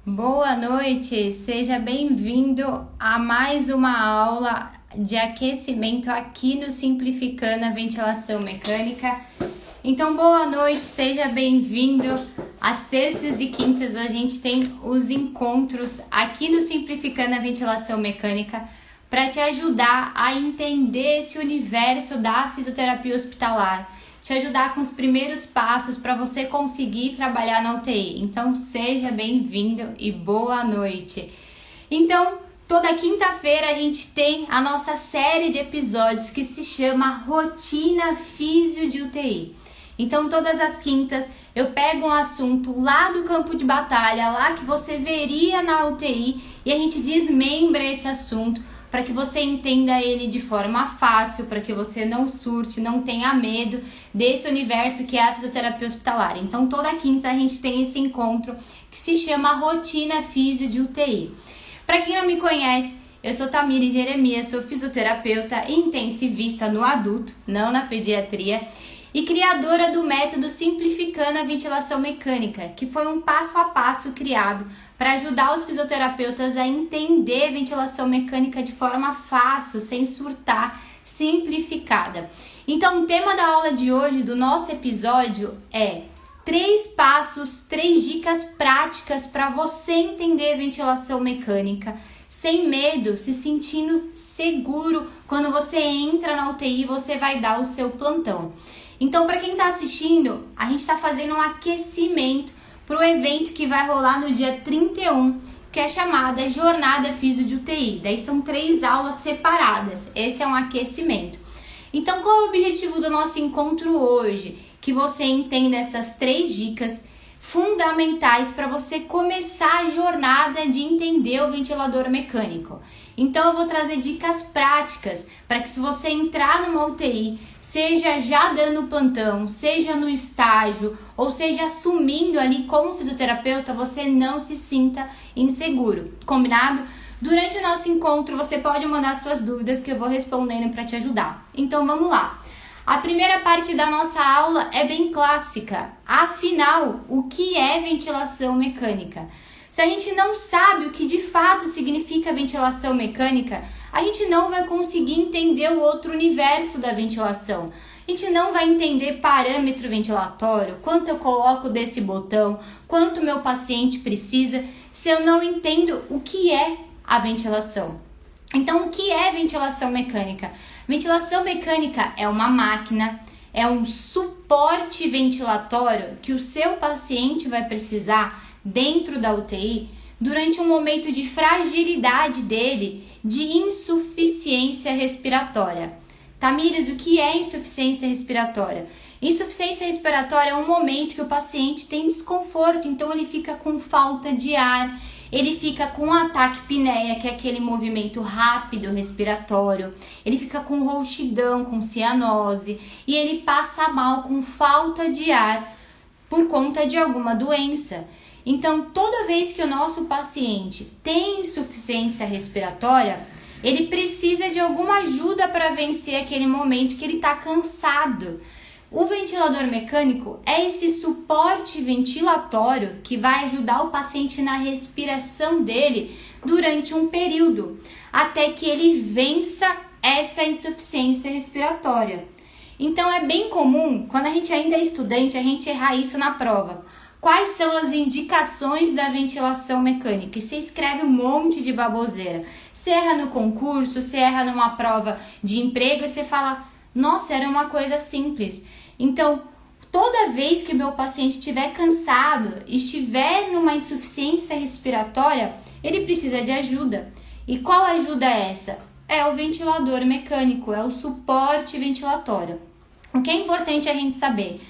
Boa noite, seja bem-vindo a mais uma aula de aquecimento aqui no Simplificando a Ventilação Mecânica. Então, boa noite, seja bem-vindo. Às terças e quintas a gente tem os encontros aqui no Simplificando a Ventilação Mecânica para te ajudar a entender esse universo da fisioterapia hospitalar, te ajudar com os primeiros passos para você conseguir trabalhar na UTI. Então, seja bem-vindo e boa noite. Então, toda quinta-feira a gente tem a nossa série de episódios que se chama Rotina Físio de UTI. Então, todas as quintas eu pego um assunto lá do campo de batalha, lá que você veria na UTI, e a gente desmembra esse assunto para que você entenda ele de forma fácil, para que você não surte, não tenha medo desse universo que é a fisioterapia hospitalar. Então, toda quinta a gente tem esse encontro que se chama Rotina Físio de UTI. Para quem não me conhece, eu sou Tamires Jeremias, sou fisioterapeuta intensivista no adulto, não na pediatria, e criadora do método Simplificando a Ventilação Mecânica, que foi um passo a passo criado para ajudar os fisioterapeutas a entender ventilação mecânica de forma fácil, sem surtar, simplificada. Então, o tema da aula de hoje, do nosso episódio, é 3 passos, 3 dicas práticas para você entender ventilação mecânica sem medo, se sentindo seguro. Quando você entra na UTI, você vai dar o seu plantão. Então, para quem está assistindo, a gente está fazendo um aquecimento para o evento que vai rolar no dia 31, que é chamada Jornada Físio de UTI. Daí são 3 aulas separadas. Esse é um aquecimento. Então, qual é o objetivo do nosso encontro hoje? Que você entenda essas 3 dicas fundamentais para você começar a jornada de entender o ventilador mecânico. Então, eu vou trazer dicas práticas para que, se você entrar numa UTI, seja já dando plantão, seja no estágio, ou seja assumindo ali como fisioterapeuta, você não se sinta inseguro. Combinado? Durante o nosso encontro, você pode mandar suas dúvidas que eu vou respondendo para te ajudar. Então, vamos lá. A primeira parte da nossa aula é bem clássica. Afinal, o que é ventilação mecânica? Se a gente não sabe o que de fato significa ventilação mecânica, a gente não vai conseguir entender o outro universo da ventilação. A gente não vai entender parâmetro ventilatório, quanto eu coloco desse botão, quanto meu paciente precisa, se eu não entendo o que é a ventilação. Então, o que é ventilação mecânica? Ventilação mecânica é uma máquina, é um suporte ventilatório que o seu paciente vai precisar dentro da UTI durante um momento de fragilidade dele, de insuficiência respiratória. Tamires, o que é insuficiência respiratória? Insuficiência respiratória é um momento que o paciente tem desconforto, então ele fica com falta de ar, ele fica com ataque apneia, que é aquele movimento rápido respiratório, ele fica com rouxidão, com cianose, e ele passa mal com falta de ar por conta de alguma doença. Então, toda vez que o nosso paciente tem insuficiência respiratória, ele precisa de alguma ajuda para vencer aquele momento que ele está cansado. O ventilador mecânico é esse suporte ventilatório que vai ajudar o paciente na respiração dele durante um período, até que ele vença essa insuficiência respiratória. Então, é bem comum, quando a gente ainda é estudante, a gente errar isso na prova. Quais são as indicações da ventilação mecânica? E você escreve um monte de baboseira. Você erra no concurso, você erra numa prova de emprego e você fala, nossa, era uma coisa simples. Então, toda vez que meu paciente estiver cansado, estiver numa insuficiência respiratória, ele precisa de ajuda. E qual ajuda é essa? É o ventilador mecânico, é o suporte ventilatório. O que é importante a gente saber?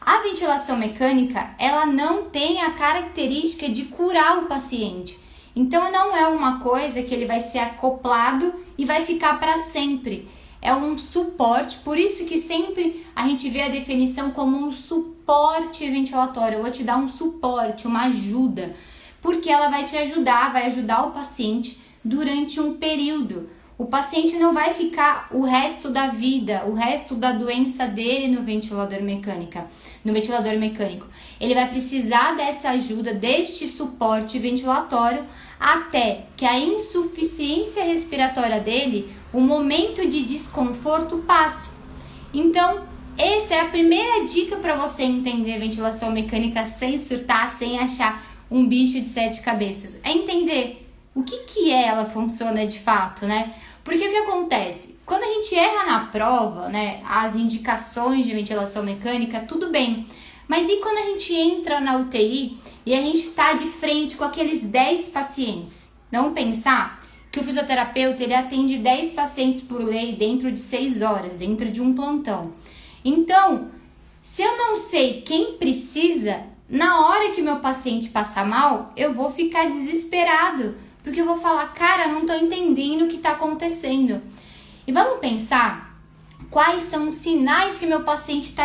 A ventilação mecânica, ela não tem a característica de curar o paciente. Então, não é uma coisa que ele vai ser acoplado e vai ficar para sempre. É um suporte, por isso que sempre a gente vê a definição como um suporte ventilatório. Eu vou te dar um suporte, uma ajuda, porque ela vai te ajudar, vai ajudar o paciente durante um período. O paciente não vai ficar o resto da vida, o resto da doença dele no ventilador mecânico. Ele vai precisar dessa ajuda, deste suporte ventilatório, até que a insuficiência respiratória dele, o momento de desconforto passe. Então, essa é a primeira dica para você entender ventilação mecânica sem surtar, sem achar um bicho de 7 cabeças. É entender o que ela funciona de fato, né? Porque o que acontece? Quando a gente erra na prova, né, as indicações de ventilação mecânica, tudo bem. Mas e quando a gente entra na UTI e a gente está de frente com aqueles 10 pacientes? Vamos pensar que o fisioterapeuta ele atende 10 pacientes por lei dentro de 6 horas, dentro de um plantão. Então, se eu não sei quem precisa, na hora que o meu paciente passar mal, eu vou ficar desesperado. Porque eu vou falar, cara, não tô entendendo o que tá acontecendo. E vamos pensar quais são os sinais que meu paciente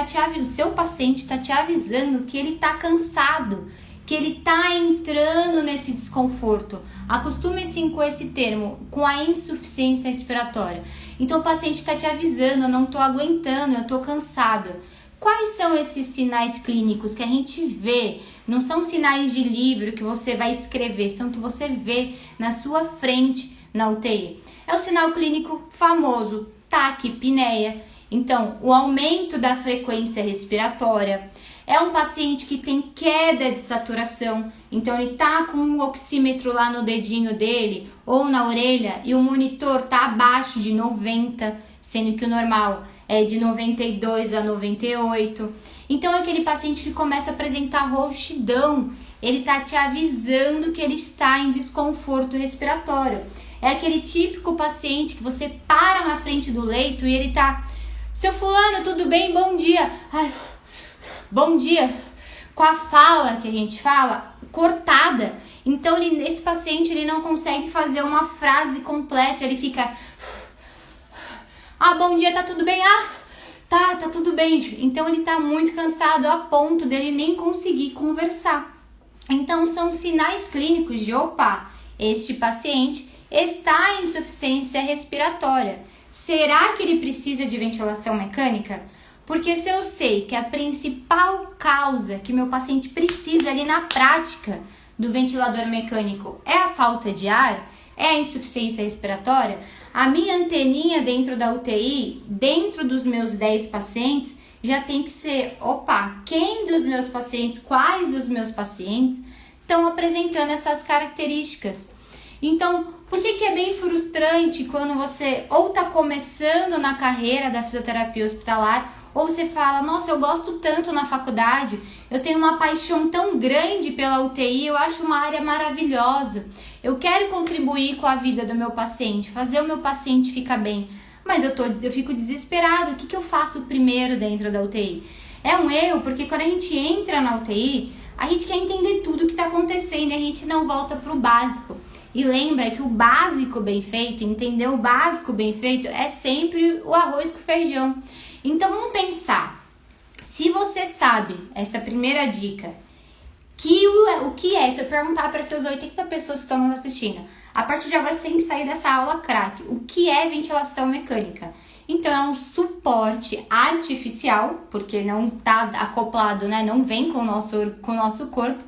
o seu paciente tá te avisando que ele tá cansado, que ele tá entrando nesse desconforto. Acostume-se com esse termo, com a insuficiência respiratória. Então o paciente tá te avisando, eu não tô aguentando, eu tô cansado. Quais são esses sinais clínicos que a gente vê? Não são sinais de livro que você vai escrever, são que você vê na sua frente na UTI. É o sinal clínico famoso, taquipneia. Então, o aumento da frequência respiratória. É um paciente que tem queda de saturação, então ele tá com um oxímetro lá no dedinho dele ou na orelha e o monitor tá abaixo de 90, sendo que o normal é de 92 a 98. Então é aquele paciente que começa a apresentar rouxidão, ele tá te avisando que ele está em desconforto respiratório. É aquele típico paciente que você para na frente do leito e ele tá: seu fulano, tudo bem? Bom dia. Ai, bom dia. Com a fala que a gente fala, cortada. Então esse paciente ele não consegue fazer uma frase completa, ele fica: ah, bom dia, tá tudo bem? Ah, tá tudo bem. Então ele tá muito cansado a ponto dele nem conseguir conversar. Então são sinais clínicos de opa, este paciente está em insuficiência respiratória. Será que ele precisa de ventilação mecânica? Porque se eu sei que a principal causa que meu paciente precisa ali na prática do ventilador mecânico é a falta de ar, é a insuficiência respiratória, a minha anteninha dentro da UTI, dentro dos meus 10 pacientes, já tem que ser, opa, quem dos meus pacientes, quais dos meus pacientes estão apresentando essas características? Então, por que é bem frustrante quando você ou está começando na carreira da fisioterapia hospitalar, ou você fala, nossa, eu gosto tanto na faculdade, eu tenho uma paixão tão grande pela UTI, eu acho uma área maravilhosa, eu quero contribuir com a vida do meu paciente, fazer o meu paciente ficar bem, mas eu fico desesperado, o que eu faço primeiro dentro da UTI? É um erro, porque quando a gente entra na UTI, a gente quer entender tudo o que está acontecendo e a gente não volta para o básico. E lembra que o básico bem feito, entender o básico bem feito, é sempre o arroz com feijão. Então vamos pensar, se você sabe, essa primeira dica, o que é, se eu perguntar para essas 80 pessoas que estão nos assistindo, a partir de agora você tem que sair dessa aula craque, o que é ventilação mecânica? Então é um suporte artificial, porque não está acoplado, né? Não vem com o nosso corpo,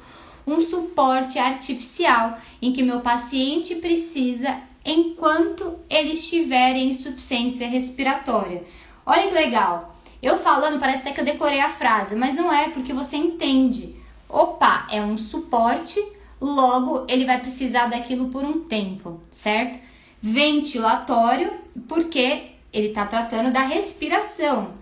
um suporte artificial em que meu paciente precisa enquanto ele estiver em insuficiência respiratória. Olha que legal, eu falando parece até que eu decorei a frase, mas não é, porque você entende. Opa, é um suporte, logo ele vai precisar daquilo por um tempo, certo? Ventilatório, porque ele está tratando da respiração.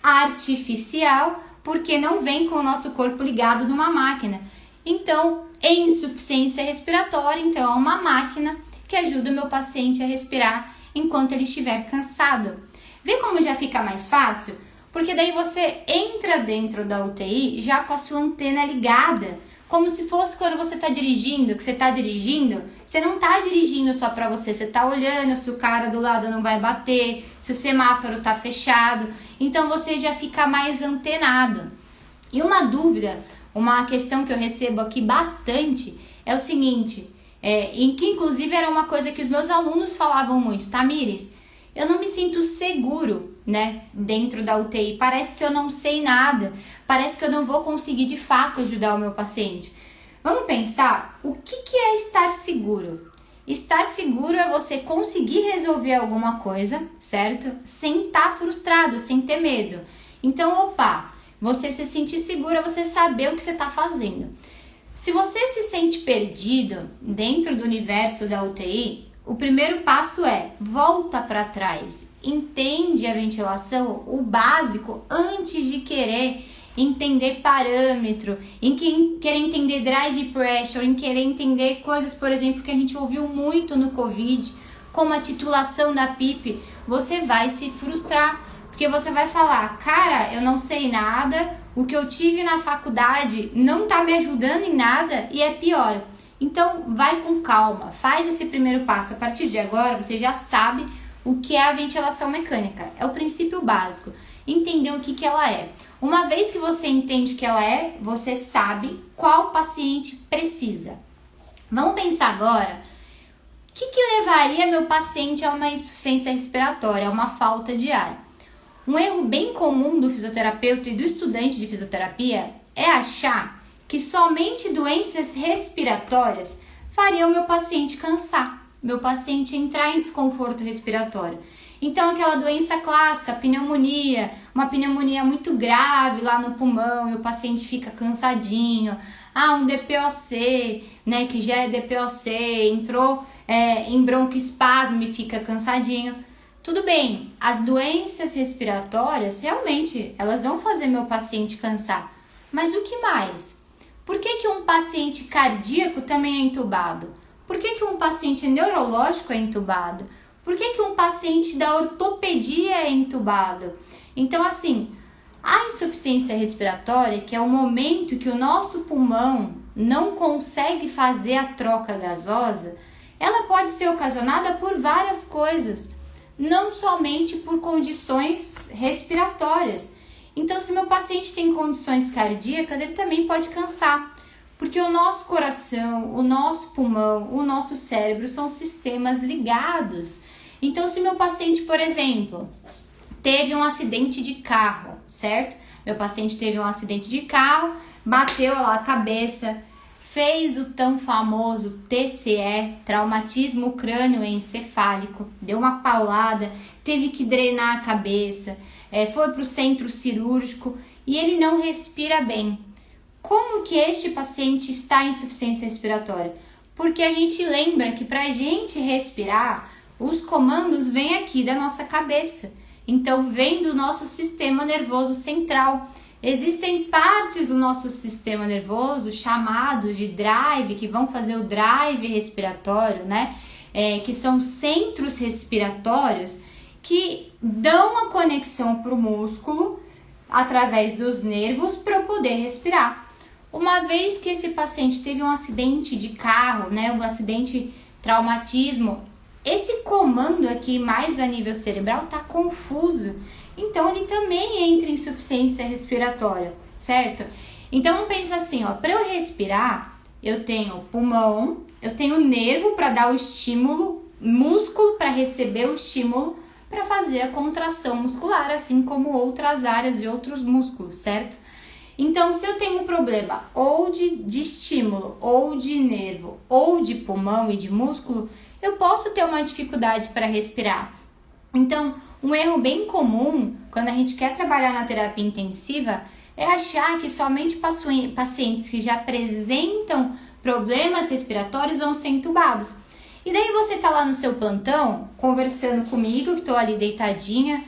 Artificial, porque não vem com o nosso corpo ligado numa máquina. Então, insuficiência respiratória, então é uma máquina que ajuda o meu paciente a respirar enquanto ele estiver cansado. Vê como já fica mais fácil? Porque daí você entra dentro da UTI já com a sua antena ligada, como se fosse quando você está dirigindo, você não está dirigindo só para você está olhando se o cara do lado não vai bater, se o semáforo está fechado, então você já fica mais antenado. E uma dúvida, uma questão que eu recebo aqui bastante é o seguinte: em que inclusive era uma coisa que os meus alunos falavam muito: Tamires, eu não me sinto seguro, né, dentro da UTI, parece que eu não sei nada, parece que eu não vou conseguir de fato ajudar o meu paciente. Vamos pensar, o que é estar seguro? Estar seguro é você conseguir resolver alguma coisa, certo? Sem estar frustrado, sem ter medo. Então, você se sentir seguro é você saber o que você está fazendo. Se você se sente perdido dentro do universo da UTI, o primeiro passo é volta para trás, entende a ventilação, o básico, antes de querer entender parâmetro, querer entender drive pressure, em querer entender coisas, por exemplo, que a gente ouviu muito no Covid, como a titulação da PIP. Você vai se frustrar, porque você vai falar: cara, eu não sei nada, o que eu tive na faculdade não tá me ajudando em nada e é pior. Então, vai com calma, faz esse primeiro passo. A partir de agora, você já sabe o que é a ventilação mecânica. É o princípio básico, entender o que ela é. Uma vez que você entende o que ela é, você sabe qual paciente precisa. Vamos pensar agora, o que levaria meu paciente a uma insuficiência respiratória, a uma falta de ar? Um erro bem comum do fisioterapeuta e do estudante de fisioterapia é achar que somente doenças respiratórias fariam meu paciente cansar, meu paciente entrar em desconforto respiratório. Então, aquela doença clássica, pneumonia, uma pneumonia muito grave lá no pulmão e o paciente fica cansadinho. Um DPOC, né, que já é DPOC, entrou em broncoespasmo e fica cansadinho. Tudo bem, as doenças respiratórias, realmente, elas vão fazer meu paciente cansar. Mas o que mais? Por que um paciente cardíaco também é entubado? Por que um paciente neurológico é entubado? Por que um paciente da ortopedia é entubado? Então, assim, a insuficiência respiratória, que é o momento que o nosso pulmão não consegue fazer a troca gasosa, ela pode ser ocasionada por várias coisas, não somente por condições respiratórias. Então, se meu paciente tem condições cardíacas, ele também pode cansar, porque o nosso coração, o nosso pulmão, o nosso cérebro são sistemas ligados. Então, se meu paciente, por exemplo, teve um acidente de carro, certo? Meu paciente teve um acidente de carro, bateu lá a cabeça, fez o tão famoso TCE, traumatismo crânioencefálico, deu uma paulada, teve que drenar a cabeça, foi para o centro cirúrgico e ele não respira bem. Como que este paciente está em insuficiência respiratória? Porque a gente lembra que para a gente respirar, os comandos vêm aqui da nossa cabeça. Então, vem do nosso sistema nervoso central. Existem partes do nosso sistema nervoso chamados de drive, que vão fazer o drive respiratório, né? Que são centros respiratórios que dão a conexão para o músculo através dos nervos para eu poder respirar. Uma vez que esse paciente teve um acidente de carro, né? Um acidente, traumatismo, esse comando aqui mais a nível cerebral está confuso. Então, ele também entra em insuficiência respiratória, certo? Então, pensa assim, para eu respirar, eu tenho pulmão, eu tenho nervo para dar o estímulo, músculo para receber o estímulo, para fazer a contração muscular, assim como outras áreas e outros músculos, certo? Então, se eu tenho um problema ou de estímulo, ou de nervo, ou de pulmão e de músculo, eu posso ter uma dificuldade para respirar. Então, um erro bem comum, quando a gente quer trabalhar na terapia intensiva, é achar que somente pacientes que já apresentam problemas respiratórios vão ser entubados. E daí você tá lá no seu plantão, conversando comigo, que tô ali deitadinha,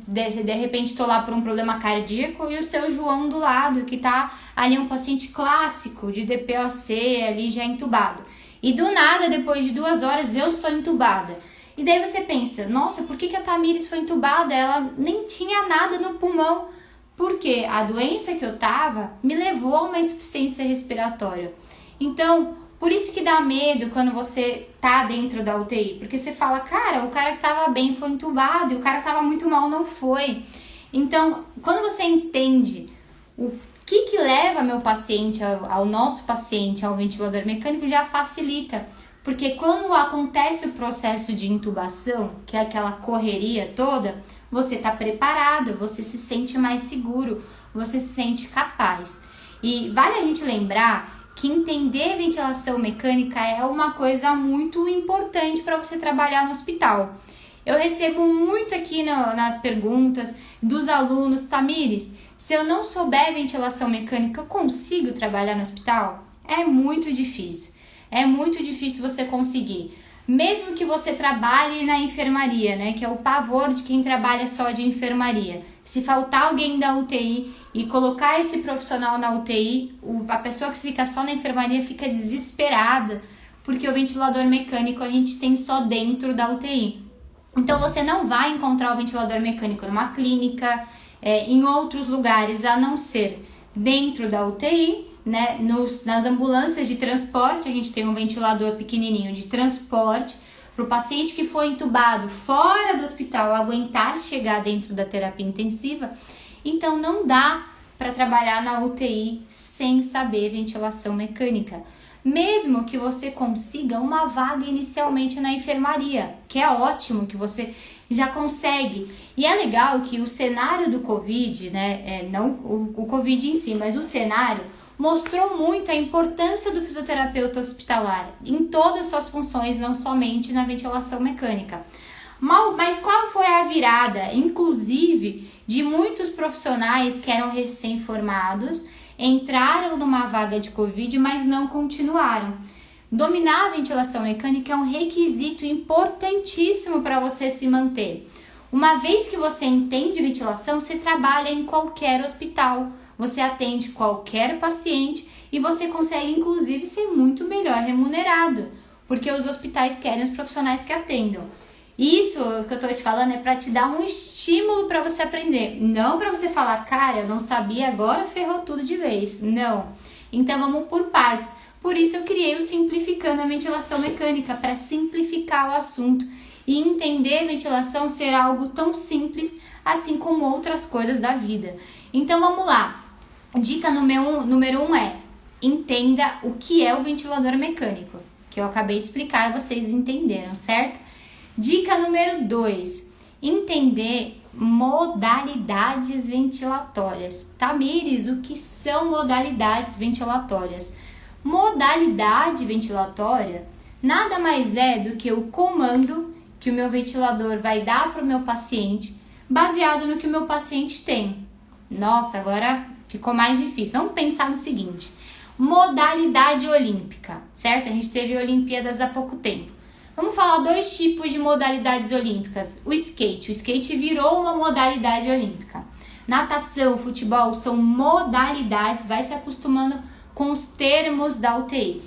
de repente tô lá por um problema cardíaco, e o seu João do lado, que tá ali um paciente clássico de DPOC, ali já entubado. E do nada, depois de 2 horas, eu sou entubada. E daí você pensa, nossa, por que a Tamires foi entubada? Ela nem tinha nada no pulmão. Porque a doença que eu tava me levou a uma insuficiência respiratória. Então, por isso que dá medo quando você tá dentro da UTI. Porque você fala, cara, o cara que tava bem foi entubado e o cara que tava muito mal não foi. Então, quando você entende o que leva meu paciente, ao nosso paciente, ao ventilador mecânico já facilita. Porque quando acontece o processo de intubação, que é aquela correria toda, você está preparado, você se sente mais seguro, você se sente capaz. E vale a gente lembrar que entender ventilação mecânica é uma coisa muito importante para você trabalhar no hospital. Eu recebo muito aqui nas perguntas dos alunos: Tamires, se eu não souber ventilação mecânica, eu consigo trabalhar no hospital? É muito difícil. É muito difícil você conseguir. Mesmo que você trabalhe na enfermaria, né? Que é o pavor de quem trabalha só de enfermaria. Se faltar alguém da UTI e colocar esse profissional na UTI, a pessoa que fica só na enfermaria fica desesperada, porque o ventilador mecânico a gente tem só dentro da UTI. Então você não vai encontrar o ventilador mecânico numa clínica, em outros lugares, a não ser dentro da UTI, né? Nas ambulâncias de transporte, a gente tem um ventilador pequenininho de transporte para o paciente que foi entubado fora do hospital aguentar chegar dentro da terapia intensiva. Então não dá para trabalhar na UTI sem saber ventilação mecânica. Mesmo que você consiga uma vaga inicialmente na enfermaria, que é ótimo que você já consegue. E é legal que o cenário do Covid, né, não o Covid em si, mas o cenário mostrou muito a importância do fisioterapeuta hospitalar em todas as suas funções, não somente na ventilação mecânica. Mas qual foi a virada, inclusive, de muitos profissionais que eram recém-formados, entraram numa vaga de Covid, mas não continuaram? Dominar a ventilação mecânica é um requisito importantíssimo para você se manter. Uma vez que você entende ventilação, você trabalha em qualquer hospital, você atende qualquer paciente e você consegue, inclusive, ser muito melhor remunerado, porque os hospitais querem os profissionais que atendam. Isso que eu estou te falando é para te dar um estímulo para você aprender, não para você falar: cara, eu não sabia, agora ferrou tudo de vez. Não. Então vamos por partes. Por isso eu criei o Simplificando a Ventilação Mecânica, para simplificar o assunto e entender a ventilação ser algo tão simples assim como outras coisas da vida. Então vamos lá. Dica número 1 é: entenda o que é o ventilador mecânico, que eu acabei de explicar e vocês entenderam, certo? Dica número 2, entender modalidades ventilatórias. Tamires, o que são modalidades ventilatórias? Modalidade ventilatória nada mais é do que o comando que o meu ventilador vai dar para o meu paciente, baseado no que o meu paciente tem. Nossa, agora ficou mais difícil. Vamos pensar no seguinte: modalidade olímpica, certo? A gente teve Olimpíadas há pouco tempo. Vamos falar 2 tipos de modalidades olímpicas. O skate virou uma modalidade olímpica. Natação, futebol são modalidades, vai se acostumando com os termos da UTI.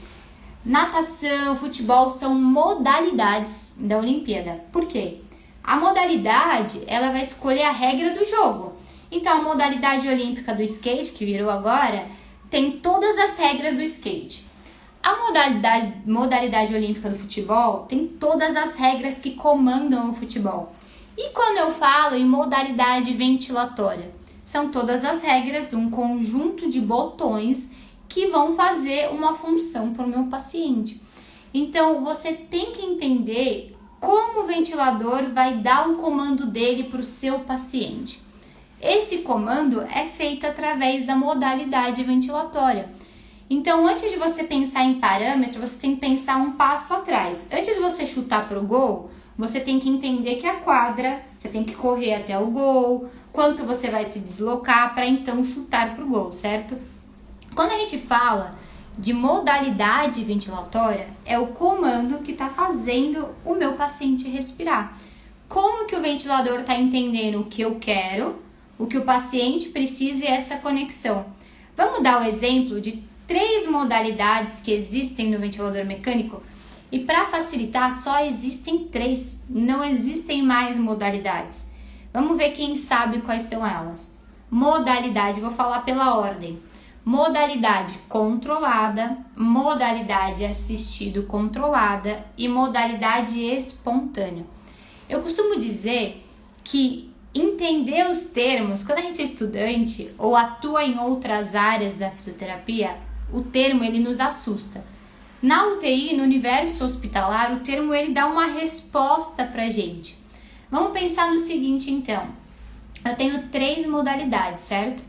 Natação, futebol são modalidades da Olimpíada. Por quê? A modalidade, ela vai escolher a regra do jogo. Então, a modalidade olímpica do skate, que virou agora, tem todas as regras do skate. A modalidade olímpica do futebol tem todas as regras que comandam o futebol. E quando eu falo em modalidade ventilatória, são todas as regras, um conjunto de botões que vão fazer uma função para o meu paciente. Então, você tem que entender como o ventilador vai dar o comando dele para o seu paciente. Esse comando é feito através da modalidade ventilatória. Então, antes de você pensar em parâmetro, você tem que pensar um passo atrás. Antes de você chutar para o gol, você tem que entender que a quadra, você tem que correr até o gol, quanto você vai se deslocar para então chutar para o gol, certo? Quando a gente fala de modalidade ventilatória, é o comando que está fazendo o meu paciente respirar. Como que o ventilador está entendendo o que eu quero, o que o paciente precisa e essa conexão? Vamos dar o exemplo de 3 modalidades que existem no ventilador mecânico, e para facilitar, só existem 3, não existem mais modalidades. Vamos ver quem sabe quais são elas. Modalidade, vou falar pela ordem: modalidade controlada, modalidade assistido controlada e modalidade espontânea. Eu costumo dizer que entender os termos, quando a gente é estudante ou atua em outras áreas da fisioterapia, o termo ele nos assusta. Na UTI, no universo hospitalar, o termo ele dá uma resposta pra gente. Vamos pensar no seguinte então, eu tenho 3 modalidades, certo?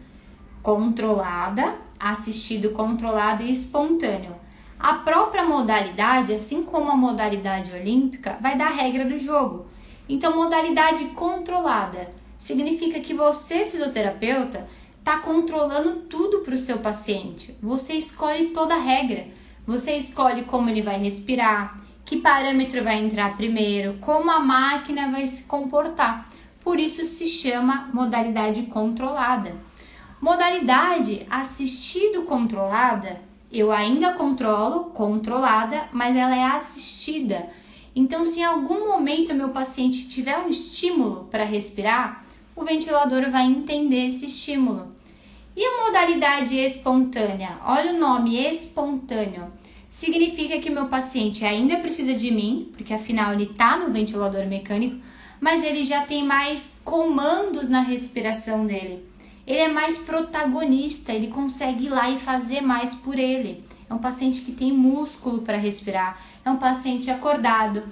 Controlada, assistido controlado e espontâneo. A própria modalidade, assim como a modalidade olímpica, vai dar a regra do jogo. Então, modalidade controlada significa que você, fisioterapeuta, está controlando tudo para o seu paciente. Você escolhe toda a regra. Você escolhe como ele vai respirar, que parâmetro vai entrar primeiro, como a máquina vai se comportar. Por isso se chama modalidade controlada. Modalidade assistido controlada, eu ainda controlo, controlada, mas ela é assistida. Então, se em algum momento meu paciente tiver um estímulo para respirar, o ventilador vai entender esse estímulo. E a modalidade espontânea? Olha o nome, espontâneo. Significa que meu paciente ainda precisa de mim, porque afinal ele está no ventilador mecânico, mas ele já tem mais comandos na respiração dele. Ele é mais protagonista, ele consegue ir lá e fazer mais por ele. É um paciente que tem músculo para respirar, é um paciente acordado.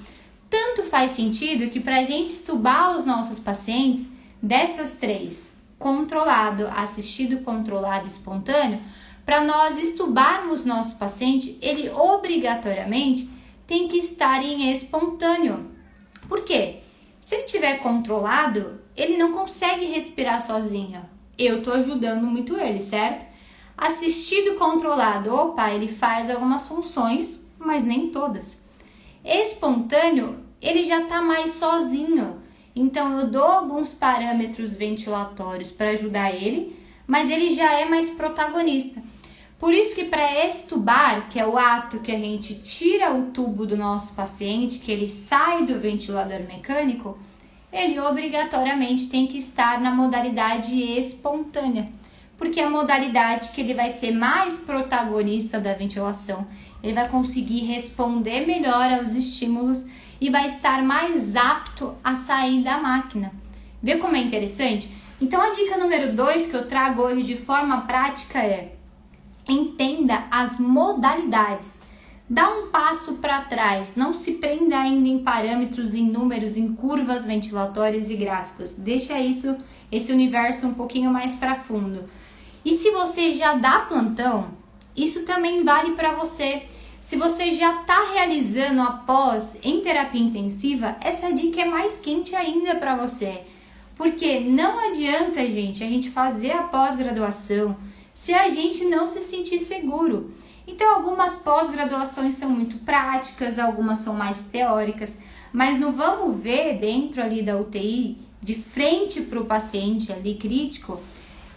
Tanto faz sentido que para a gente estubar os nossos pacientes, dessas 3, controlado, assistido, controlado e espontâneo, para nós estubarmos nosso paciente, ele obrigatoriamente tem que estar em espontâneo. Por quê? Se ele estiver controlado, ele não consegue respirar sozinho. Eu estou ajudando muito ele, certo? Assistido controlado, opa, ele faz algumas funções, mas nem todas. Espontâneo, ele já está mais sozinho. Então, eu dou alguns parâmetros ventilatórios para ajudar ele, mas ele já é mais protagonista. Por isso que para extubar, que é o ato que a gente tira o tubo do nosso paciente, que ele sai do ventilador mecânico, ele obrigatoriamente tem que estar na modalidade espontânea, porque é a modalidade que ele vai ser mais protagonista da ventilação, ele vai conseguir responder melhor aos estímulos e vai estar mais apto a sair da máquina. Vê como é interessante? Então a dica número 2 que eu trago hoje de forma prática é: entenda as modalidades. Dá um passo para trás, não se prenda ainda em parâmetros, em números, em curvas ventilatórias e gráficos. Deixa esse universo um pouquinho mais para fundo. E se você já dá plantão, isso também vale para você. Se você já está realizando após em terapia intensiva, essa dica é mais quente ainda para você. Porque não adianta, gente, a gente fazer a pós-graduação se a gente não se sentir seguro. Então, algumas pós-graduações são muito práticas, algumas são mais teóricas, mas não vamos ver dentro ali da UTI, de frente para o paciente ali crítico,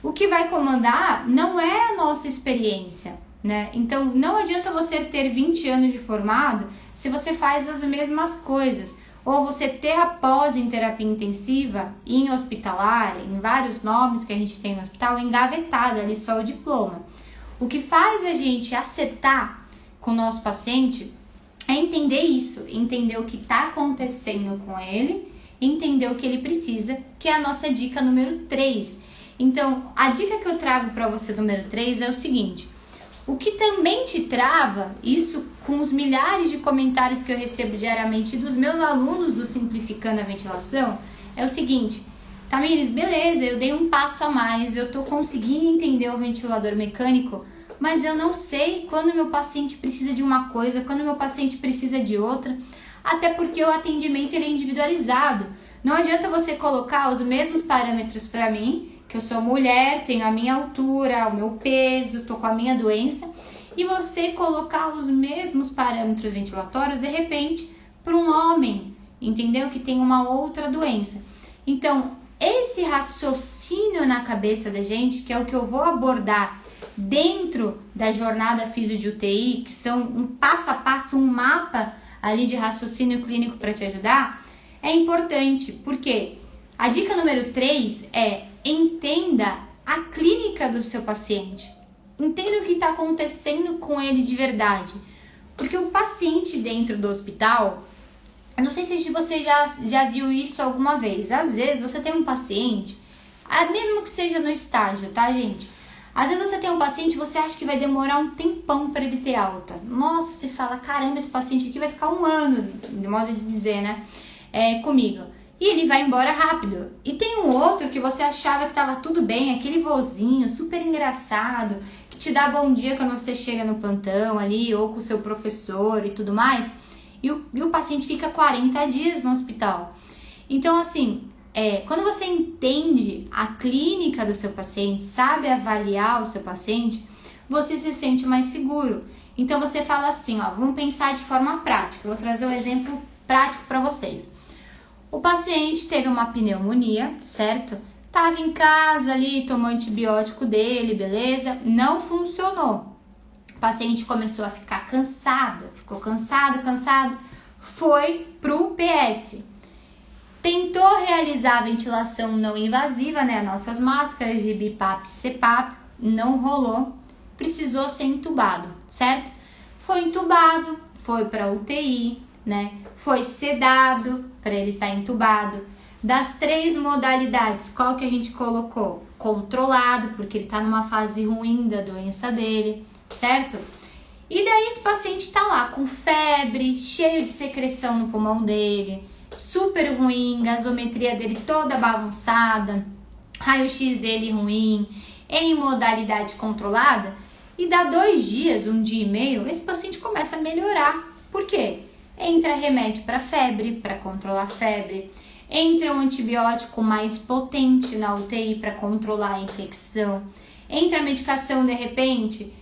o que vai comandar não é a nossa experiência, né? Então, não adianta você ter 20 anos de formado se você faz as mesmas coisas, ou você ter a pós em terapia intensiva, em hospitalar, em vários nomes que a gente tem no hospital, engavetada ali só o diploma. O que faz a gente acertar com o nosso paciente é entender isso, entender o que está acontecendo com ele, entender o que ele precisa, que é a nossa dica número 3. Então, a dica que eu trago para você número 3 é o seguinte: o que também te trava, isso com os milhares de comentários que eu recebo diariamente dos meus alunos do Simplificando a Ventilação, é o seguinte: Tamires, beleza, eu dei um passo a mais, eu estou conseguindo entender o ventilador mecânico, mas eu não sei quando meu paciente precisa de uma coisa, quando meu paciente precisa de outra, até porque o atendimento ele é individualizado. Não adianta você colocar os mesmos parâmetros para mim, que eu sou mulher, tenho a minha altura, o meu peso, estou com a minha doença, e você colocar os mesmos parâmetros ventilatórios, de repente, para um homem, entendeu? Que tem uma outra doença. Então, esse raciocínio na cabeça da gente, que é o que eu vou abordar dentro da jornada Fisio de UTI, que são um passo a passo, um mapa ali de raciocínio clínico para te ajudar, é importante, porque a dica número 3 é: entenda a clínica do seu paciente. Entenda o que está acontecendo com ele de verdade. Porque o paciente dentro do hospital, Eu não sei se você já viu isso alguma vez. Às vezes você tem um paciente, mesmo que seja no estágio, tá, gente? Às vezes você tem um paciente e você acha que vai demorar um tempão para ele ter alta. Nossa, você fala, caramba, esse paciente aqui vai ficar um ano, de modo de dizer, né? Comigo. E ele vai embora rápido. E tem um outro que você achava que tava tudo bem, aquele vozinho super engraçado, que te dá bom dia quando você chega no plantão ali, ou com o seu professor e tudo mais. E o paciente fica 40 dias no hospital. Então, assim, quando você entende a clínica do seu paciente, sabe avaliar o seu paciente, você se sente mais seguro. Então, você fala assim, ó, vamos pensar de forma prática. Eu vou trazer um exemplo prático para vocês. O paciente teve uma pneumonia, certo? Tava em casa ali, tomou antibiótico dele, beleza? Não funcionou. O paciente começou a ficar cansado, ficou cansado, foi pro PS. Tentou realizar a ventilação não invasiva, né? Nossas máscaras de BIPAP e CPAP, não rolou, precisou ser entubado, certo? Foi entubado, foi para UTI, né? Foi sedado para ele estar entubado. Das 3 modalidades, qual que a gente colocou? Controlado, porque ele está numa fase ruim da doença dele, certo? E daí esse paciente tá lá com febre, cheio de secreção no pulmão dele, super ruim, gasometria dele toda bagunçada, raio-x dele ruim, em modalidade controlada, e dá 2 dias, 1 dia e meio, esse paciente começa a melhorar. Por quê? Entra remédio para febre, para controlar a febre, entra um antibiótico mais potente na UTI para controlar a infecção, entra a medicação de repente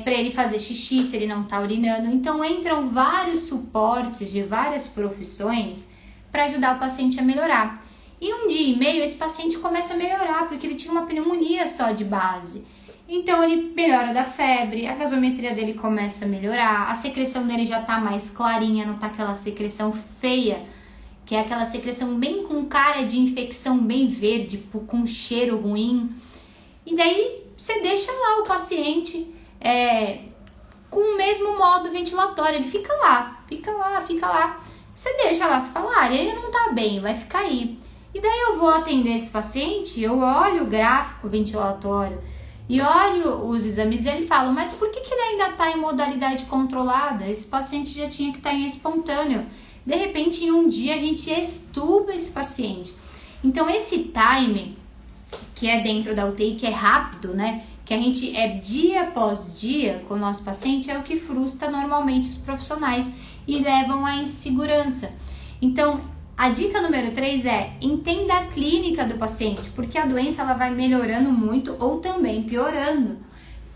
para ele fazer xixi se ele não está urinando. Então entram vários suportes de várias profissões para ajudar o paciente a melhorar. Em 1 dia e meio esse paciente começa a melhorar porque ele tinha uma pneumonia só de base. Então ele melhora da febre, a gasometria dele começa a melhorar, a secreção dele já tá mais clarinha, não tá aquela secreção feia, que é aquela secreção bem com cara de infecção, bem verde, com cheiro ruim. E daí você deixa lá o paciente com o mesmo modo ventilatório, ele fica lá. Você deixa lá, você fala, ele não tá bem, vai ficar aí. E daí eu vou atender esse paciente, eu olho o gráfico ventilatório, e olho os exames dele e falo, mas por que ele ainda está em modalidade controlada? Esse paciente já tinha que estar em espontâneo. De repente, em 1 dia, a gente extuba esse paciente. Então, esse time, que é dentro da UTI, que é rápido, né? Que a gente dia após dia com o nosso paciente, é o que frustra normalmente os profissionais e levam à insegurança. Então, a dica número 3 é entenda a clínica do paciente, porque a doença ela vai melhorando muito ou também piorando.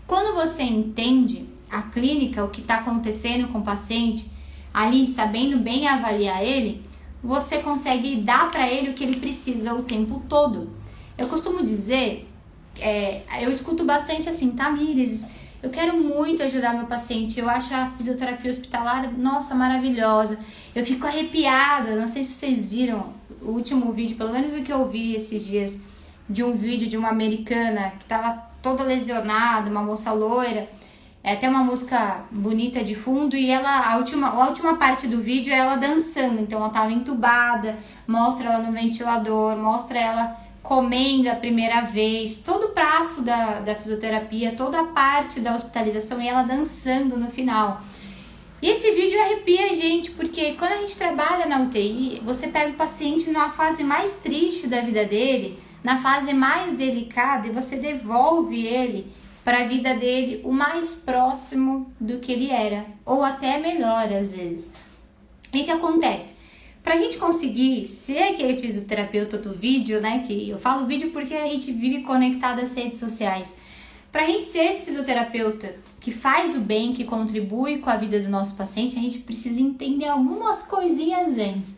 Quando você entende a clínica, o que está acontecendo com o paciente, ali sabendo bem avaliar ele, você consegue dar para ele o que ele precisa o tempo todo. Eu costumo dizer, eu escuto bastante assim, Tamires, eu quero muito ajudar meu paciente, eu acho a fisioterapia hospitalar, nossa, maravilhosa. Eu fico arrepiada, não sei se vocês viram o último vídeo, pelo menos o que eu vi esses dias, de um vídeo de uma americana que tava toda lesionada, uma moça loira, até uma música bonita de fundo, e ela, a última parte do vídeo é ela dançando, então ela tava entubada, mostra ela no ventilador, mostra ela comendo a primeira vez, todo o braço da fisioterapia, toda a parte da hospitalização e ela dançando no final. E esse vídeo arrepia a gente, porque quando a gente trabalha na UTI, você pega o paciente na fase mais triste da vida dele, na fase mais delicada, e você devolve ele para a vida dele o mais próximo do que ele era, ou até melhor às vezes. E o que acontece? Para a gente conseguir ser aquele fisioterapeuta do vídeo, né? Que eu falo vídeo porque a gente vive conectado às redes sociais. Para a gente ser esse fisioterapeuta que faz o bem, que contribui com a vida do nosso paciente, a gente precisa entender algumas coisinhas antes.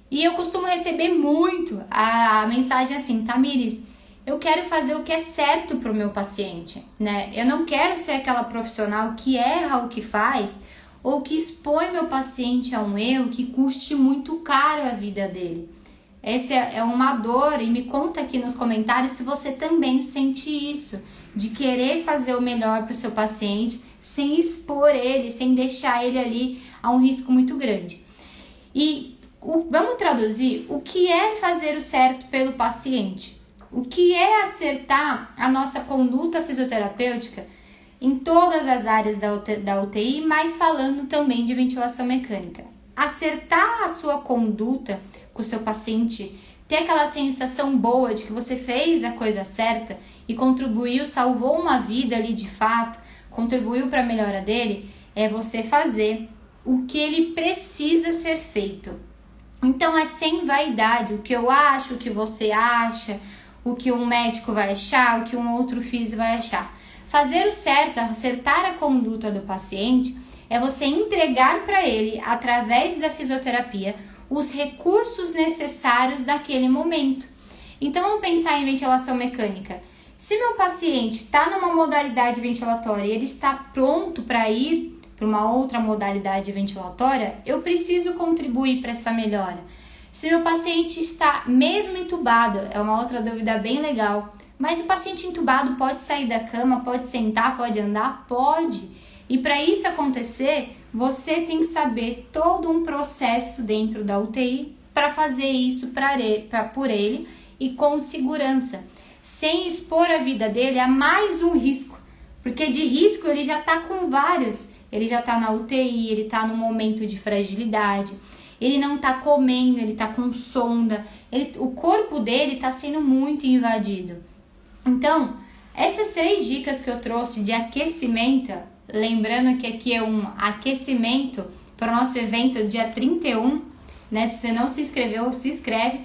E eu costumo receber muito a mensagem assim, Tamires, eu quero fazer o que é certo para o meu paciente, né? Eu não quero ser aquela profissional que erra o que faz ou que expõe meu paciente a um erro que custe muito caro a vida dele. Essa é uma dor, e me conta aqui nos comentários se você também sente isso, de querer fazer o melhor para o seu paciente sem expor ele, sem deixar ele ali a um risco muito grande. E vamos traduzir o que é fazer o certo pelo paciente. O que é acertar a nossa conduta fisioterapêutica em todas as áreas da UTI, mas falando também de ventilação mecânica. Acertar a sua conduta com o seu paciente, ter aquela sensação boa de que você fez a coisa certa e contribuiu, salvou uma vida ali de fato, contribuiu para a melhora dele, é você fazer o que ele precisa ser feito. Então é sem vaidade, o que eu acho, o que você acha, o que um médico vai achar, o que um outro físico vai achar. Fazer o certo, acertar a conduta do paciente, é você entregar para ele, através da fisioterapia, os recursos necessários daquele momento. Então vamos pensar em ventilação mecânica. Se meu paciente está numa modalidade ventilatória e ele está pronto para ir para uma outra modalidade ventilatória, eu preciso contribuir para essa melhora. Se meu paciente está mesmo entubado, é uma outra dúvida bem legal, mas o paciente entubado pode sair da cama, pode sentar, pode andar? Pode. E para isso acontecer, você tem que saber todo um processo dentro da UTI para fazer isso por ele e com segurança, sem expor a vida dele a mais um risco, porque de risco ele já está com vários. Ele já está na UTI, ele está no momento de fragilidade, ele não está comendo, ele está com sonda, o corpo dele está sendo muito invadido. Então, essas 3 dicas que eu trouxe de aquecimento, lembrando que aqui é um aquecimento para o nosso evento dia 31, né? Se você não se inscreveu, se inscreve,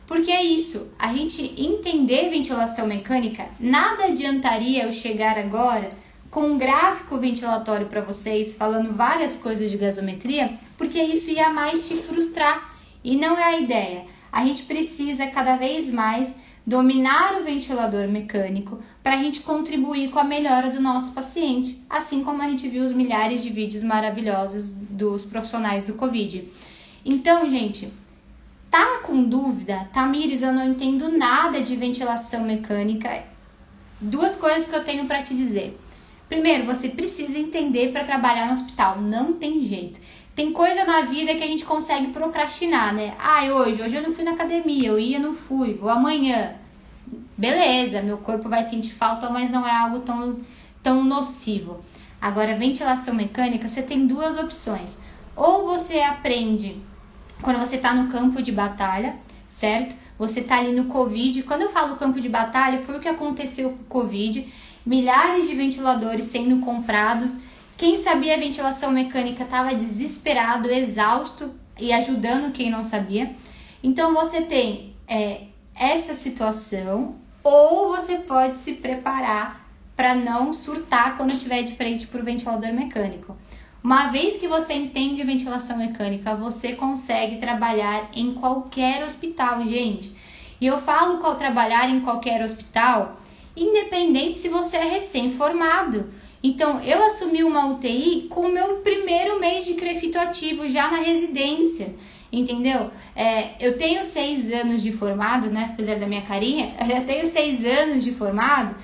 porque é isso, a gente entender ventilação mecânica, nada adiantaria eu chegar agora com um gráfico ventilatório para vocês, falando várias coisas de gasometria, porque isso ia mais te frustrar e não é a ideia. A gente precisa cada vez mais dominar o ventilador mecânico para a gente contribuir com a melhora do nosso paciente, assim como a gente viu os milhares de vídeos maravilhosos dos profissionais do Covid. Então, gente, tá com dúvida? Tamires, eu não entendo nada de ventilação mecânica. 2 coisas que eu tenho para te dizer. Primeiro, você precisa entender para trabalhar no hospital, não tem jeito. Tem coisa na vida que a gente consegue procrastinar, né? Hoje eu não fui na academia, eu não fui, vou amanhã. Beleza, meu corpo vai sentir falta, mas não é algo tão nocivo. Agora, ventilação mecânica, você tem 2 opções. Ou você aprende quando você está no campo de batalha, certo? Você está ali no Covid. Quando eu falo campo de batalha, foi o que aconteceu com o Covid. Milhares de ventiladores sendo comprados. Quem sabia ventilação mecânica estava desesperado, exausto e ajudando quem não sabia. Então você tem essa situação, ou você pode se preparar para não surtar quando estiver de frente para o ventilador mecânico. Uma vez que você entende ventilação mecânica, você consegue trabalhar em qualquer hospital, gente. E eu falo trabalhar em qualquer hospital, independente se você é recém-formado. Então, eu assumi uma UTI com o meu primeiro mês de crefito ativo, já na residência, entendeu? Eu tenho 6 anos de formado, né? Apesar da minha carinha, eu tenho 6 anos de formado,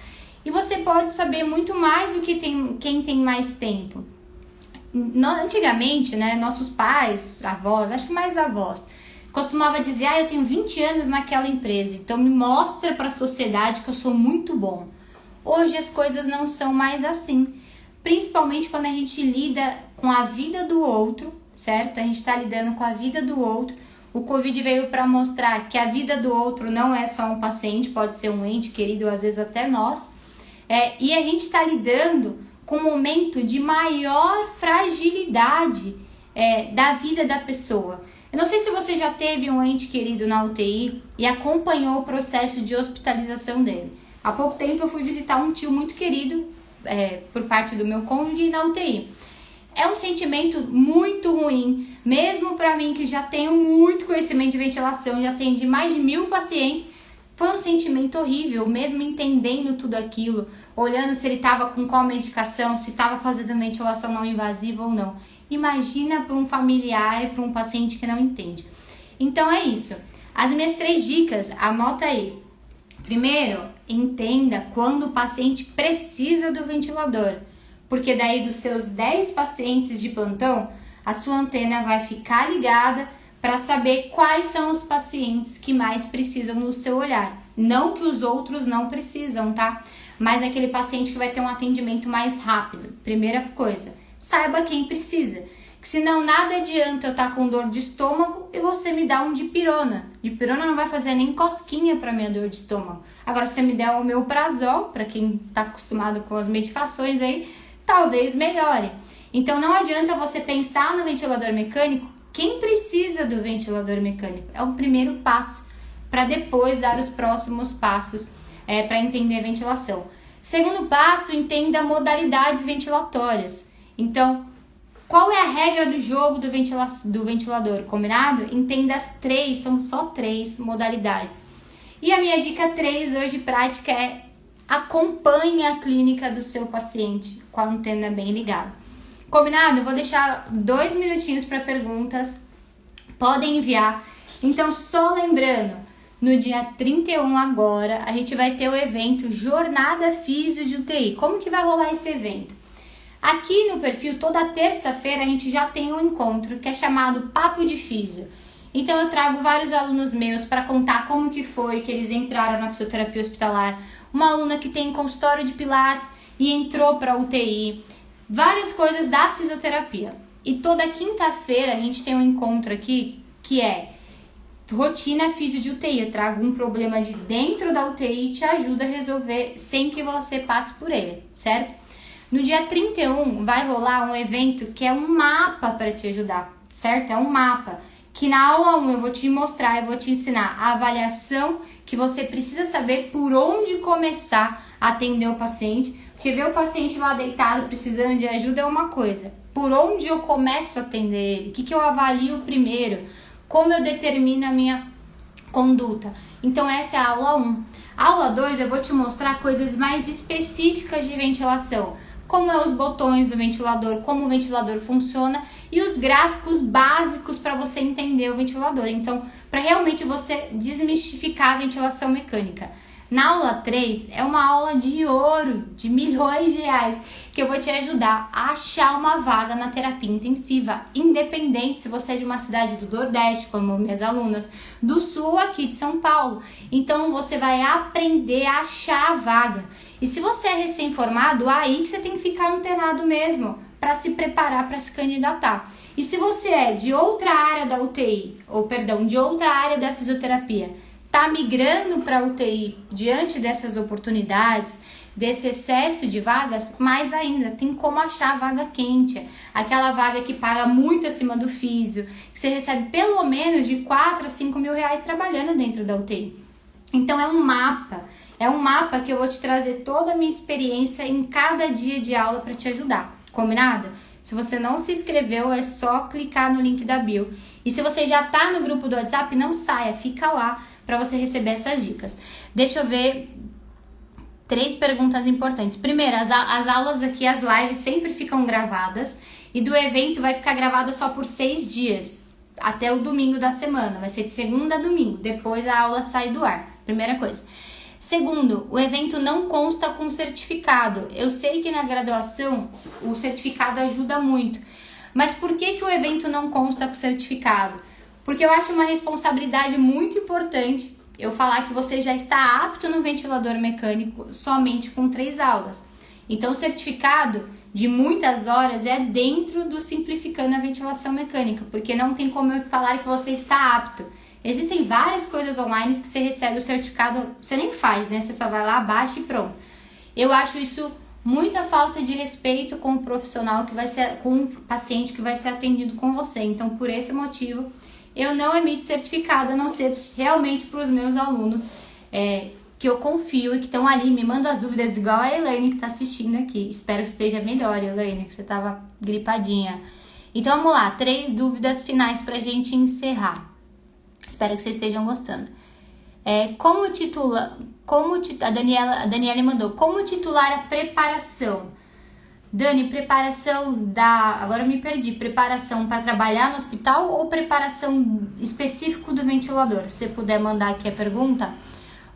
e você pode saber muito mais do que quem tem mais tempo. Antigamente, né, nossos pais, avós, acho que mais avós, costumava dizer, eu tenho 20 anos naquela empresa, então me mostra para a sociedade que eu sou muito bom. Hoje as coisas não são mais assim, principalmente quando a gente lida com a vida do outro, certo? A gente está lidando com a vida do outro. O Covid veio para mostrar que a vida do outro não é só um paciente, pode ser um ente querido, às vezes até nós. E a gente está lidando com um momento de maior fragilidade da vida da pessoa. Eu não sei se você já teve um ente querido na UTI e acompanhou o processo de hospitalização dele. Há pouco tempo eu fui visitar um tio muito querido por parte do meu cônjuge na UTI. É um sentimento muito ruim, mesmo para mim que já tenho muito conhecimento de ventilação, já atendi mais de 1000 pacientes. Foi um sentimento horrível, mesmo entendendo tudo aquilo, olhando se ele estava com qual medicação, se estava fazendo ventilação não invasiva ou não. Imagina para um familiar e para um paciente que não entende. Então é isso. As minhas 3 dicas, anota aí. Primeiro, entenda quando o paciente precisa do ventilador, porque daí dos seus 10 pacientes de plantão, a sua antena vai ficar ligada para saber quais são os pacientes que mais precisam no seu olhar. Não que os outros não precisam, tá? Mas aquele paciente que vai ter um atendimento mais rápido. Primeira coisa, saiba quem precisa. Que senão nada adianta eu estar com dor de estômago e você me dar um dipirona. Dipirona não vai fazer nem cosquinha para minha dor de estômago. Agora, se você me der o omeprazol, para quem está acostumado com as medicações aí, talvez melhore. Então não adianta você pensar no ventilador mecânico. Quem precisa do ventilador mecânico? É o primeiro passo para depois dar os próximos passos para entender a ventilação. Segundo passo, entenda modalidades ventilatórias. Então, qual é a regra do jogo do ventilador? Combinado? Entenda as 3, são só 3 modalidades. E a minha dica 3 hoje prática é: acompanhe a clínica do seu paciente com a antena bem ligada. Combinado? Eu vou deixar 2 minutinhos para perguntas. Podem enviar. Então, só lembrando, no dia 31 agora, a gente vai ter o evento Jornada Físio de UTI. Como que vai rolar esse evento? Aqui no perfil, toda terça-feira, a gente já tem um encontro que é chamado Papo de Físio. Então, eu trago vários alunos meus para contar como que foi que eles entraram na fisioterapia hospitalar. Uma aluna que tem consultório de pilates e entrou para UTI. Várias coisas da fisioterapia. E toda quinta-feira a gente tem um encontro aqui que é rotina físio de UTI. Eu trago um problema de dentro da UTI e te ajuda a resolver sem que você passe por ele, certo? No dia 31 vai rolar um evento que é um mapa para te ajudar, certo? É um mapa que na aula 1 eu vou te mostrar, eu vou te ensinar a avaliação que você precisa saber por onde começar a atender o paciente. Porque ver o paciente lá deitado precisando de ajuda é uma coisa. Por onde eu começo a atender ele? O que eu avalio primeiro? Como eu determino a minha conduta? Então essa é a aula 1. A aula 2 eu vou te mostrar coisas mais específicas de ventilação. Como é os botões do ventilador, como o ventilador funciona e os gráficos básicos para você entender o ventilador. Então, para realmente você desmistificar a ventilação mecânica. Na aula 3 é uma aula de ouro, de milhões de reais, que eu vou te ajudar a achar uma vaga na terapia intensiva, independente se você é de uma cidade do Nordeste, como minhas alunas, do Sul aqui de São Paulo. Então você vai aprender a achar a vaga. E se você é recém-formado, aí que você tem que ficar antenado mesmo, para se preparar para se candidatar. E se você é de outra área da UTI, de outra área da fisioterapia, está migrando para a UTI diante dessas oportunidades, desse excesso de vagas, mais ainda, tem como achar a vaga quente, aquela vaga que paga muito acima do físio, que você recebe pelo menos de 4 a 5 mil reais trabalhando dentro da UTI. Então é um mapa que eu vou te trazer toda a minha experiência em cada dia de aula para te ajudar, combinado? Se você não se inscreveu, é só clicar no link da bio. E se você já está no grupo do WhatsApp, não saia, fica lá para você receber essas dicas. Deixa eu ver 3 perguntas importantes. Primeiro, as aulas aqui, as lives sempre ficam gravadas e do evento vai ficar gravada só por 6 dias, até o domingo da semana. Vai ser de segunda a domingo, depois a aula sai do ar. Primeira coisa. Segundo, o evento não consta com certificado. Eu sei que na graduação o certificado ajuda muito, mas por que o evento não consta com certificado? Porque eu acho uma responsabilidade muito importante eu falar que você já está apto no ventilador mecânico somente com 3 aulas. Então, o certificado de muitas horas é dentro do Simplificando a Ventilação Mecânica, porque não tem como eu falar que você está apto. Existem várias coisas online que você recebe o certificado, você nem faz, né? Você só vai lá, baixa e pronto. Eu acho isso muita falta de respeito com o profissional que vai ser, com o paciente que vai ser atendido com você. Então, por esse motivo, eu não emito certificado, a não ser realmente para os meus alunos que eu confio e que estão ali, me mandam as dúvidas, igual a Elaine que está assistindo aqui. Espero que esteja melhor, Elaine, que você estava gripadinha. Então vamos lá, 3 dúvidas finais para a gente encerrar. Espero que vocês estejam gostando. A Daniela mandou, como titular a preparação? Dani, preparação agora eu me perdi, preparação para trabalhar no hospital ou preparação específico do ventilador? Se você puder mandar aqui a pergunta.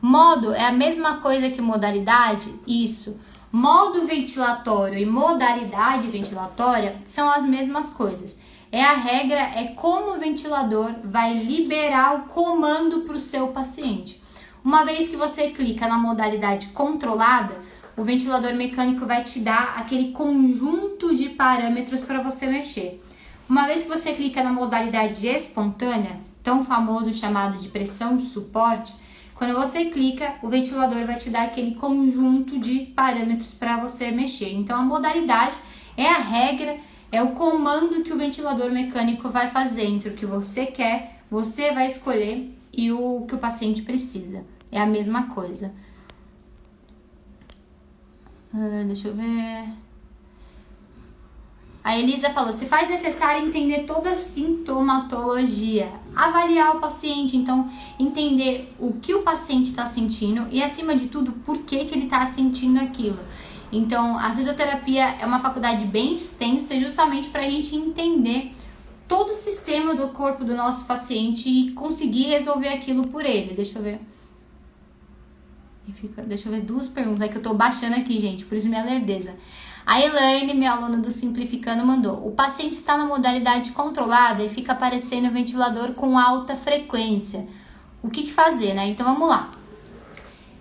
Modo é a mesma coisa que modalidade? Isso. Modo ventilatório e modalidade ventilatória são as mesmas coisas. A regra é como o ventilador vai liberar o comando para o seu paciente. Uma vez que você clica na modalidade controlada, o ventilador mecânico vai te dar aquele conjunto de parâmetros para você mexer. Uma vez que você clica na modalidade espontânea, tão famoso chamado de pressão de suporte, quando você clica, o ventilador vai te dar aquele conjunto de parâmetros para você mexer. Então a modalidade é a regra, é o comando que o ventilador mecânico vai fazer entre o que você quer, você vai escolher e o que o paciente precisa. É a mesma coisa. Deixa eu ver. A Elisa falou, se faz necessário entender toda a sintomatologia, avaliar o paciente, então entender o que o paciente está sentindo e, acima de tudo, por que ele está sentindo aquilo. Então, a fisioterapia é uma faculdade bem extensa justamente para a gente entender todo o sistema do corpo do nosso paciente e conseguir resolver aquilo por ele. Deixa eu ver. Deixa eu ver duas perguntas que eu tô baixando aqui, gente, por isso minha lerdeza. A Elaine, minha aluna do Simplificando, mandou. O paciente está na modalidade controlada e fica aparecendo o ventilador com alta frequência. O que fazer, né? Então, vamos lá.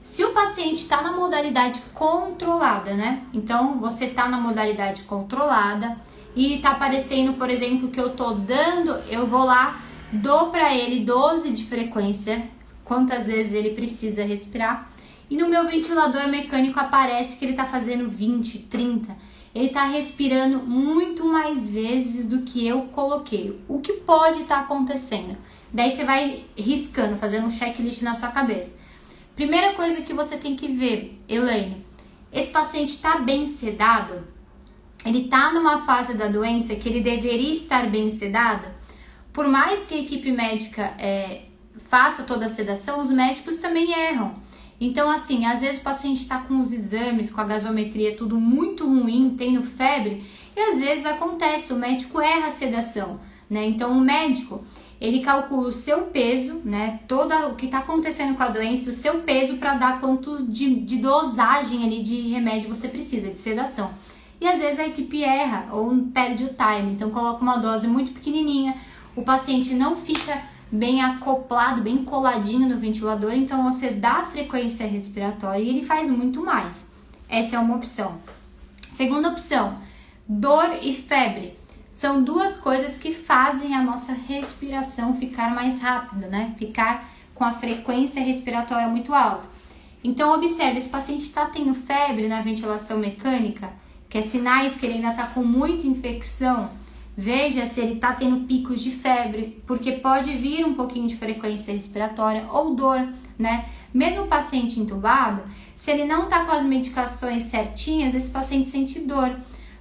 Se o paciente está na modalidade controlada, né? Então, você está na modalidade controlada e está aparecendo, por exemplo, que eu tô dando, eu vou lá, dou para ele 12 de frequência, quantas vezes ele precisa respirar. E no meu ventilador mecânico aparece que ele está fazendo 20, 30. Ele está respirando muito mais vezes do que eu coloquei. O que pode estar acontecendo? Daí você vai riscando, fazendo um checklist na sua cabeça. Primeira coisa que você tem que ver, Elaine, esse paciente está bem sedado? Ele está numa fase da doença que ele deveria estar bem sedado? Por mais que a equipe médica faça toda a sedação, os médicos também erram. Então, assim, às vezes o paciente está com os exames, com a gasometria, tudo muito ruim, tendo febre, e às vezes acontece, o médico erra a sedação, né? Então, o médico, ele calcula o seu peso, né? Todo o que está acontecendo com a doença, o seu peso para dar quanto de dosagem ali de remédio você precisa, de sedação. E às vezes a equipe erra ou perde o time, então coloca uma dose muito pequenininha, o paciente não fica bem acoplado, bem coladinho no ventilador, então você dá frequência respiratória e ele faz muito mais. Essa é uma opção. Segunda opção, dor e febre. São duas coisas que fazem a nossa respiração ficar mais rápida, né? Ficar com a frequência respiratória muito alta. Então observe, esse paciente está tendo febre na ventilação mecânica, que é sinais que ele ainda está com muita infecção. Veja se ele está tendo picos de febre, porque pode vir um pouquinho de frequência respiratória ou dor, né? Mesmo o paciente entubado, se ele não está com as medicações certinhas, esse paciente sente dor.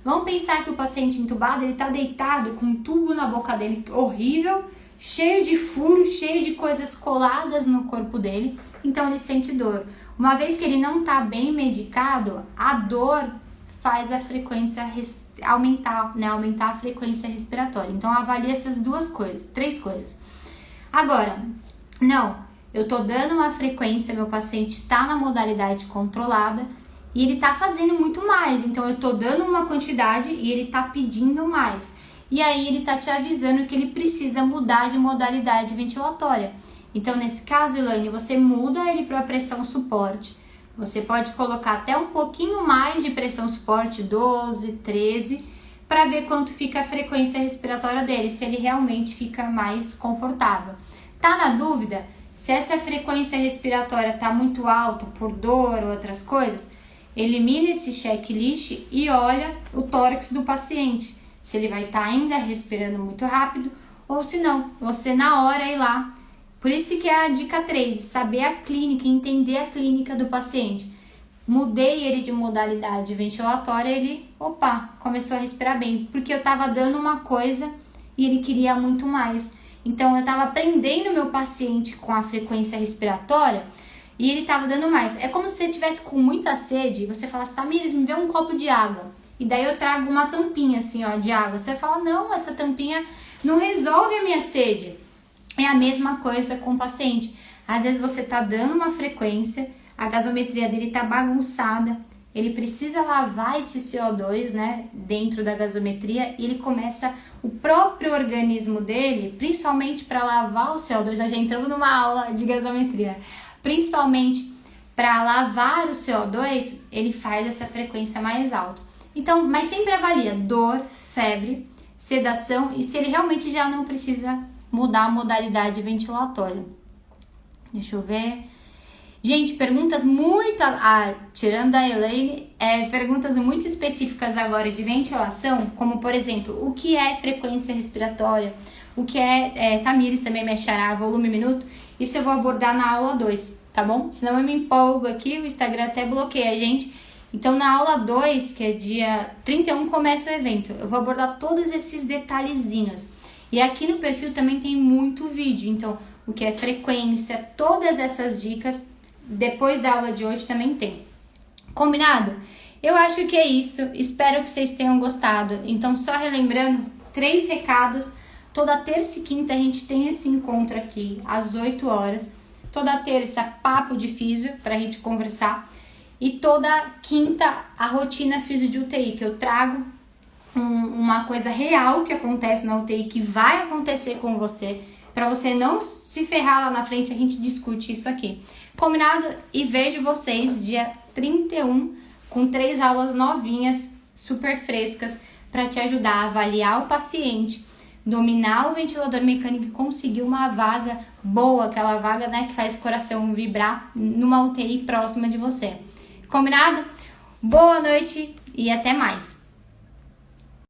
Vamos pensar que o paciente entubado, ele está deitado com um tubo na boca dele horrível, cheio de furos, cheio de coisas coladas no corpo dele, então ele sente dor. Uma vez que ele não está bem medicado, a dor faz a frequência aumentar, né? Aumentar a frequência respiratória. Então avalie essas três coisas. Agora, não, eu tô dando uma frequência, meu paciente tá na modalidade controlada e ele tá fazendo muito mais. Então eu tô dando uma quantidade e ele tá pedindo mais. E aí ele tá te avisando que ele precisa mudar de modalidade ventilatória. Então nesse caso, Elaine, você muda ele para pressão suporte. Você pode colocar até um pouquinho mais de pressão suporte, 12, 13, para ver quanto fica a frequência respiratória dele, se ele realmente fica mais confortável. Tá na dúvida? Se essa frequência respiratória tá muito alta por dor ou outras coisas, elimina esse checklist e olha o tórax do paciente, se ele vai estar ainda respirando muito rápido ou se não, você na hora ir lá. Por isso que é a dica 3, saber a clínica, entender a clínica do paciente. Mudei ele de modalidade ventilatória, ele, começou a respirar bem, porque eu estava dando uma coisa e ele queria muito mais. Então eu estava prendendo meu paciente com a frequência respiratória e ele estava dando mais. É como se você estivesse com muita sede e você falasse, Tamires, me dê um copo de água. E daí eu trago uma tampinha assim, de água. Você vai falar, não, essa tampinha não resolve a minha sede. É a mesma coisa com o paciente. Às vezes você tá dando uma frequência, a gasometria dele tá bagunçada, ele precisa lavar esse CO2, né, dentro da gasometria, e ele começa o próprio organismo dele, principalmente para lavar o CO2, nós já entramos numa aula de gasometria, principalmente para lavar o CO2, ele faz essa frequência mais alta. Então, mas sempre avalia dor, febre, sedação e se ele realmente já não precisa mudar a modalidade ventilatória. Deixa eu ver. Gente, perguntas muito... tirando a Elaine, perguntas muito específicas agora de ventilação, como por exemplo, o que é frequência respiratória, o que Tamires também me achará, volume minuto, isso eu vou abordar na aula 2, tá bom? Senão eu me empolgo aqui, o Instagram até bloqueia a gente. Então na aula 2, que é dia 31, começa o evento, eu vou abordar todos esses detalhezinhos. E aqui no perfil também tem muito vídeo, então o que é frequência, todas essas dicas, depois da aula de hoje também tem. Combinado? Eu acho que é isso, espero que vocês tenham gostado. Então só relembrando, 3 recados, toda terça e quinta a gente tem esse encontro aqui, às 8 horas. Toda terça, papo de físio, pra gente conversar. E toda quinta, a rotina físio de UTI, que eu trago uma coisa real que acontece na UTI, que vai acontecer com você, para você não se ferrar lá na frente, a gente discute isso aqui. Combinado? E vejo vocês dia 31 com 3 aulas novinhas, super frescas, para te ajudar a avaliar o paciente, dominar o ventilador mecânico e conseguir uma vaga boa, aquela vaga, né, que faz o coração vibrar numa UTI próxima de você. Combinado? Boa noite e até mais!